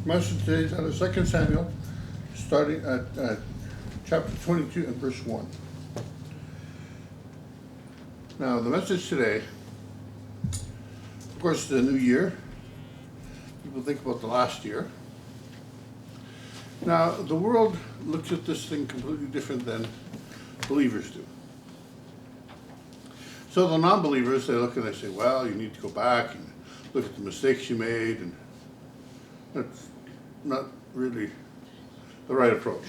Message today is out of 2 Samuel, starting at chapter 22 and verse 1. Now, the message today, of course, the new year. People think about the last year. Now, the world looks at this thing completely different than believers do. So the non-believers, they look and they say, well, you need to go back and look at the mistakes you made, and that's not really the right approach.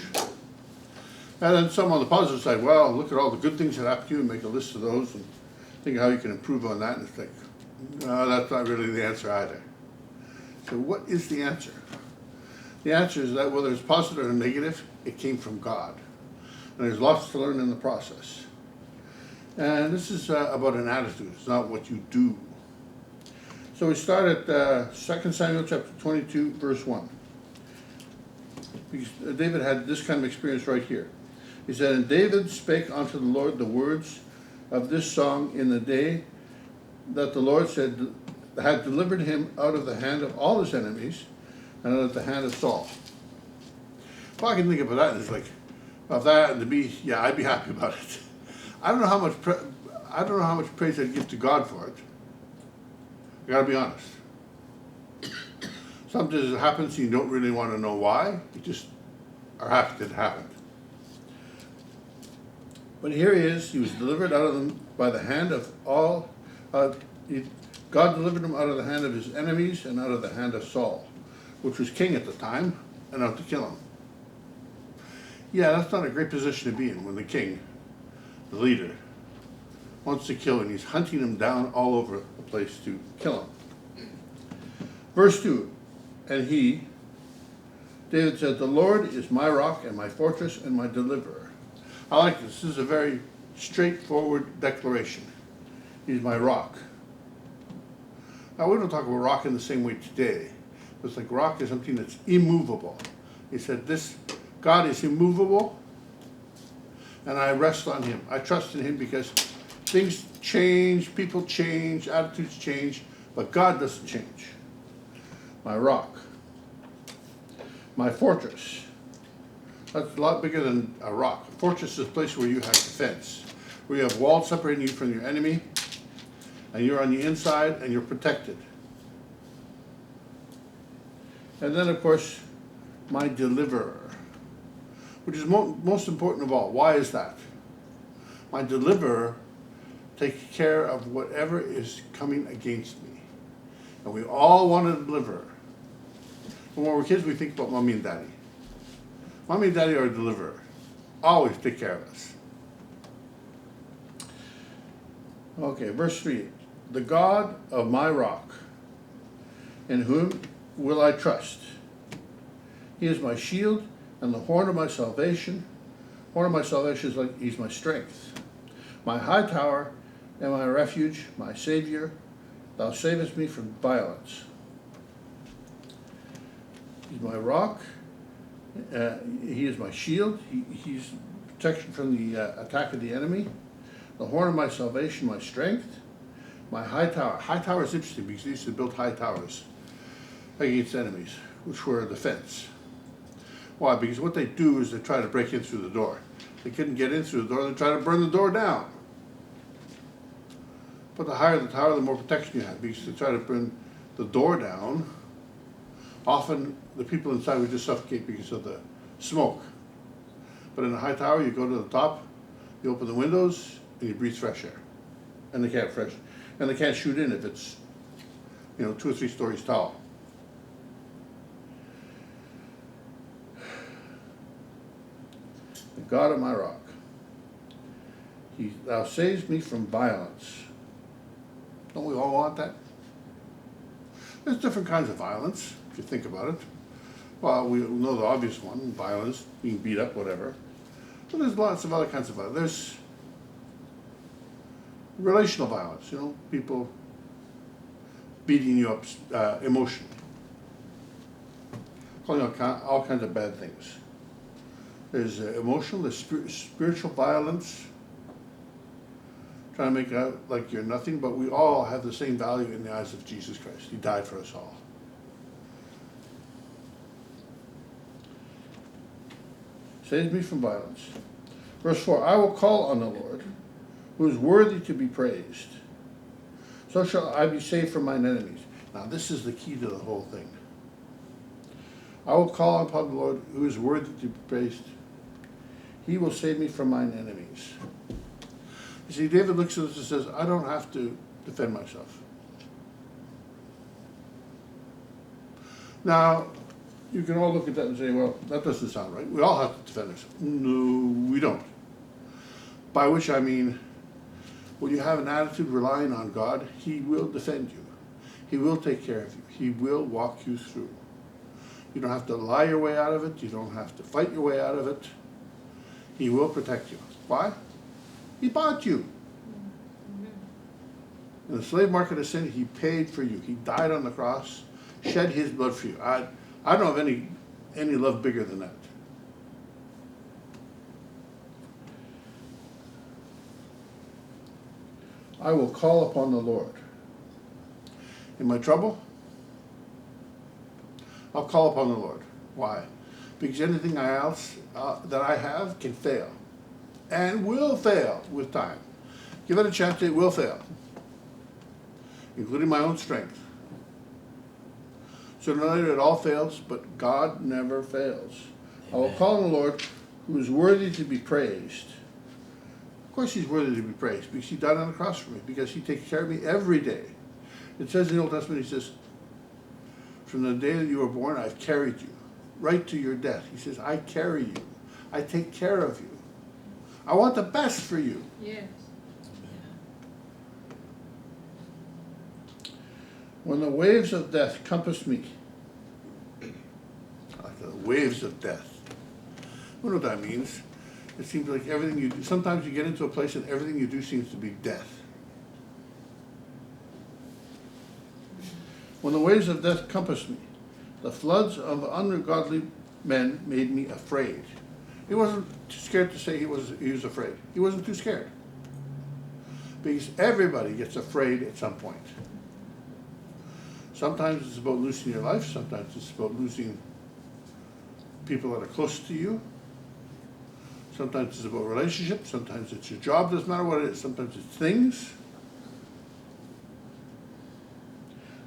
And then some on the positive side, well, look at all the good things that happened to you and make a list of those and think how you can improve on that. And it's like, no, that's not really the answer either. So what is the answer? The answer is that whether it's positive or negative, it came from God. And there's lots to learn in the process. And this is about an attitude. It's not what you do. So we start at 2 Samuel chapter 22, verse 1. Because David had this kind of experience right here. He said, "And David spake unto the Lord the words of this song in the day that the Lord had delivered him out of the hand of all his enemies and out of the hand of Saul." Well, I can think about that, and it's like, well, that and to be, yeah, I'd be happy about it. I don't know how much praise I'd give to God for it. I gotta be honest. Sometimes it happens and you don't really want to know why. You just are happy that it happened. But here he is. He was delivered out of them by the hand of all. God delivered him out of the hand of his enemies and out of the hand of Saul, which was king at the time, and out to kill him. Yeah, that's not a great position to be in when the king, the leader, wants to kill him. He's hunting him down all over the place to kill him. Verse 2, and David said, "The Lord is my rock and my fortress and my deliverer." I like this. This is a very straightforward declaration. He's my rock. Now, we don't talk about rock in the same way today. It's like rock is something that's immovable. He said, this God is immovable, and I rest on him. I trust in him because things change, people change, attitudes change, but God doesn't change. My rock. My fortress. That's a lot bigger than a rock. A fortress is a place where you have defense, where you have walls separating you from your enemy, and you're on the inside and you're protected. And then, of course, my deliverer, which is most important of all. Why is that? My deliverer takes care of whatever is coming against me. And we all want a deliverer. When we're kids, we think about mommy and daddy. Mommy and daddy are a deliverer. Always take care of us. Okay, verse 3. The God of my rock, in whom will I trust? He is my shield and the horn of my salvation. Horn of my salvation is like he's my strength. My high tower and my refuge, my Savior. Thou savest me from violence. He's my rock. He is my shield. He's protection from the attack of the enemy. The horn of my salvation, my strength. My high tower. High tower is interesting because they used to build high towers against enemies, which were a defense. Why? Because what they do is they try to break in through the door. They couldn't get in through the door, they try to burn the door down. But the higher the tower, the more protection you have, because they try to burn the door down. Often the people inside would just suffocate because of the smoke. But in a high tower, you go to the top, you open the windows, and you breathe fresh air. And they can't shoot in if it's, 2 or 3 stories tall. The God of my rock. Thou saves me from violence. Don't we all want that? There's different kinds of violence, if you think about it. Well, we know the obvious one, violence, being beat up, whatever. But there's lots of other kinds of violence. There's relational violence, people beating you up emotionally. Calling out all kinds of bad things. There's emotional, there's spiritual violence, trying to make out like you're nothing, but we all have the same value in the eyes of Jesus Christ. He died for us all. saves me from violence. Verse 4, I will call on the Lord, who is worthy to be praised. So shall I be saved from mine enemies. Now this is the key to the whole thing. I will call upon the Lord, who is worthy to be praised. He will save me from mine enemies. You see, David looks at this and says, I don't have to defend myself. Now, you can all look at that and say, well, that doesn't sound right. We all have to defend ourselves. No, we don't. By which I mean, when you have an attitude relying on God, He will defend you. He will take care of you. He will walk you through. You don't have to lie your way out of it. You don't have to fight your way out of it. He will protect you. Why? He bought you. In the slave market of sin, He paid for you. He died on the cross, shed His blood for you. I don't have any love bigger than that. I will call upon the Lord. In my trouble, I'll call upon the Lord. Why? Because anything else that I have can fail. And will fail with time. Give it a chance, it will fail. Including my own strength. Sooner or later it all fails, but God never fails. I will call on the Lord, who is worthy to be praised. Of course He's worthy to be praised, because He died on the cross for me, because He takes care of me every day. It says in the Old Testament, He says, from the day that you were born, I've carried you, right to your death. He says, I carry you. I take care of you. I want the best for you. Yes. When the waves of death compass me, like the waves of death. You know what that means? It seems like everything you do, sometimes you get into a place and everything you do seems to be death. When the waves of death compassed me, the floods of ungodly men made me afraid. He wasn't too scared to say he was afraid. He wasn't too scared. Because everybody gets afraid at some point. Sometimes it's about losing your life. Sometimes it's about losing people that are close to you. Sometimes it's about relationships. Sometimes it's your job. Doesn't matter what it is. Sometimes it's things.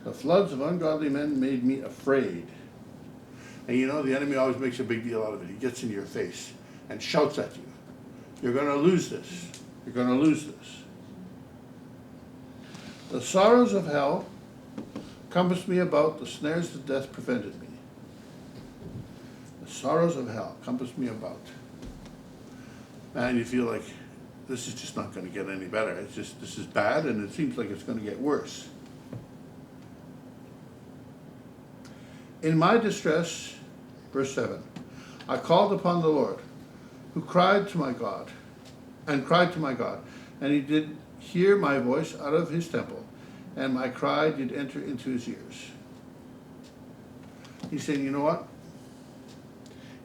The floods of ungodly men made me afraid. And you know, the enemy always makes a big deal out of it. He gets in your face and shouts at you. You're going to lose this. You're going to lose this. The sorrows of hell compassed me about. The snares of death prevented me. The sorrows of hell compassed me about. Man, you feel like this is just not going to get any better. It's just, this is bad, and it seems like it's going to get worse. In my distress, verse 7, I called upon the Lord, who cried to my God, and He did hear my voice out of His temple, and my cry did enter into His ears. He's saying, you know what?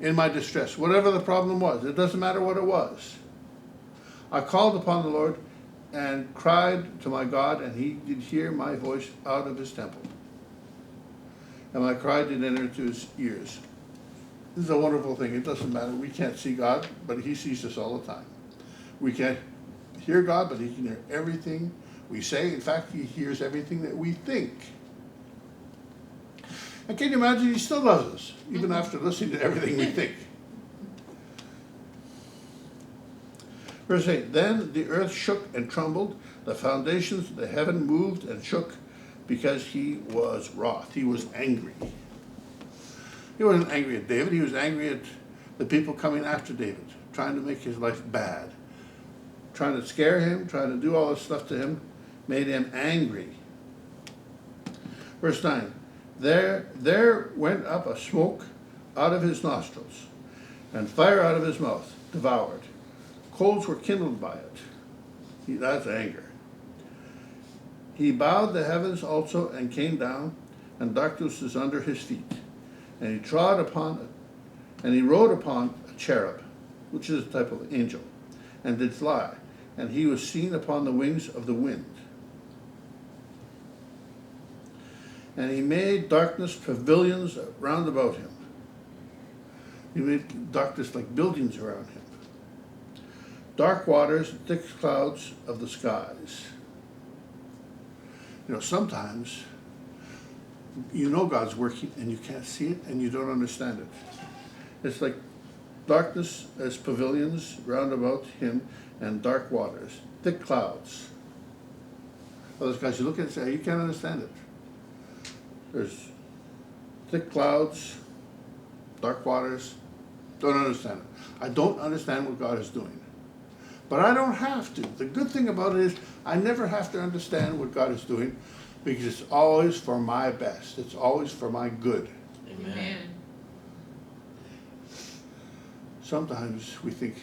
In my distress, whatever the problem was, it doesn't matter what it was, I called upon the Lord and cried to my God, and He did hear my voice out of His temple. And my cry did enter into His ears. This is a wonderful thing. It doesn't matter. We can't see God, but He sees us all the time. We can't hear God, but He can hear everything we say. In fact, He hears everything that we think. And can you imagine? He still loves us, even after listening to everything we think. Verse 8, then the earth shook and trembled, the foundations of the heaven moved and shook, because He was wroth. He was angry. He wasn't angry at David. He was angry at the people coming after David, trying to make his life bad, trying to scare him, trying to do all this stuff to him, made him angry. Verse 9, there went up a smoke out of his nostrils, and fire out of his mouth devoured. Coals were kindled by it. That's anger. He bowed the heavens also and came down, and darkness was under his feet. And he trod upon it, and he rode upon a cherub, which is a type of angel, and did fly, and he was seen upon the wings of the wind. And he made darkness pavilions round about him. He made darkness like buildings around him. Dark waters, thick clouds of the skies. You know, sometimes you know God's working and you can't see it and you don't understand it. It's like darkness as pavilions round about him and dark waters, thick clouds. Other guys, you look at it and say, you can't understand it. There's thick clouds, dark waters, don't understand it. I don't understand what God is doing. But I don't have to. The good thing about it is I never have to understand what God is doing because it's always for my best. It's always for my good. Amen. Sometimes we think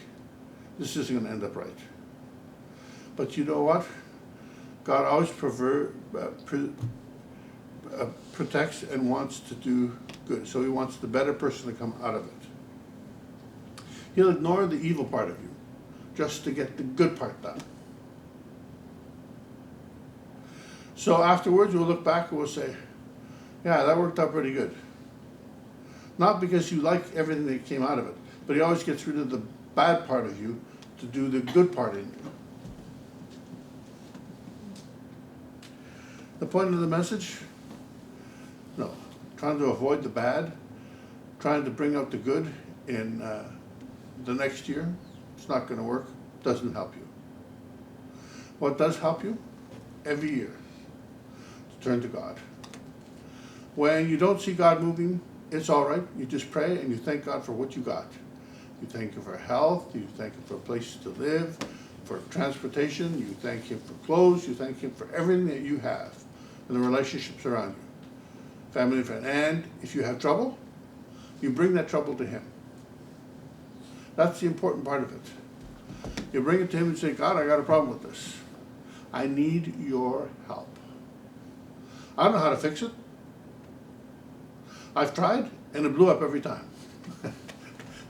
this isn't going to end up right. But you know what? God always protects and wants to do good. So he wants the better person to come out of it. He'll ignore the evil part of you just to get the good part done. So afterwards we'll look back and we'll say, yeah, that worked out pretty good. Not because you like everything that came out of it, but he always gets rid of the bad part of you to do the good part in you. The point of the message? No. Trying to avoid the bad, trying to bring out the good in the next year, it's not going to work, doesn't help you. What does help you? Every year, to turn to God. When you don't see God moving, it's all right. You just pray and you thank God for what you got. You thank Him for health, you thank Him for places to live, for transportation, you thank Him for clothes, you thank Him for everything that you have and the relationships around you, family and friend. And if you have trouble, you bring that trouble to Him. That's the important part of it. You bring it to Him and say, God, I got a problem with this. I need your help. I don't know how to fix it. I've tried and it blew up every time.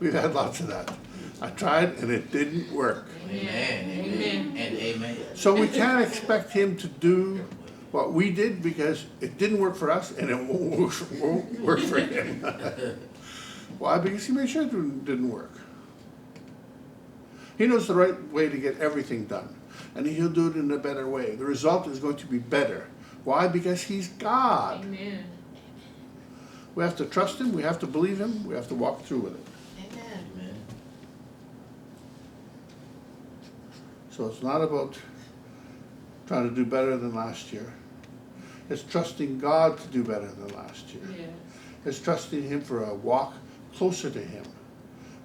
We've had lots of that. I tried and it didn't work. Amen. Amen. And amen. So we can't expect Him to do what we did because it didn't work for us and it won't work for Him. Why? Because He made sure it didn't work. He knows the right way to get everything done, and He'll do it in a better way. The result is going to be better. Why? Because He's God. Amen. We have to trust Him, we have to believe Him, we have to walk through with it. Amen. Amen. So it's not about trying to do better than last year. It's trusting God to do better than last year. Yes. It's trusting Him for a walk closer to Him.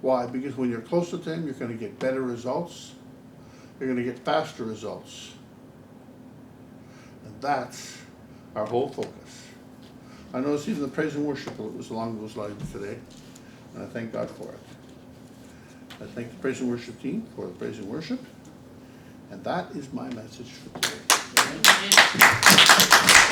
Why? Because when you're closer to Him, you're going to get better results. You're going to get faster results. And that's our whole focus. I noticed even the praise and worship was along those lines today, and I thank God for it. I thank the praise and worship team for the praise and worship, and that is my message for today. Amen.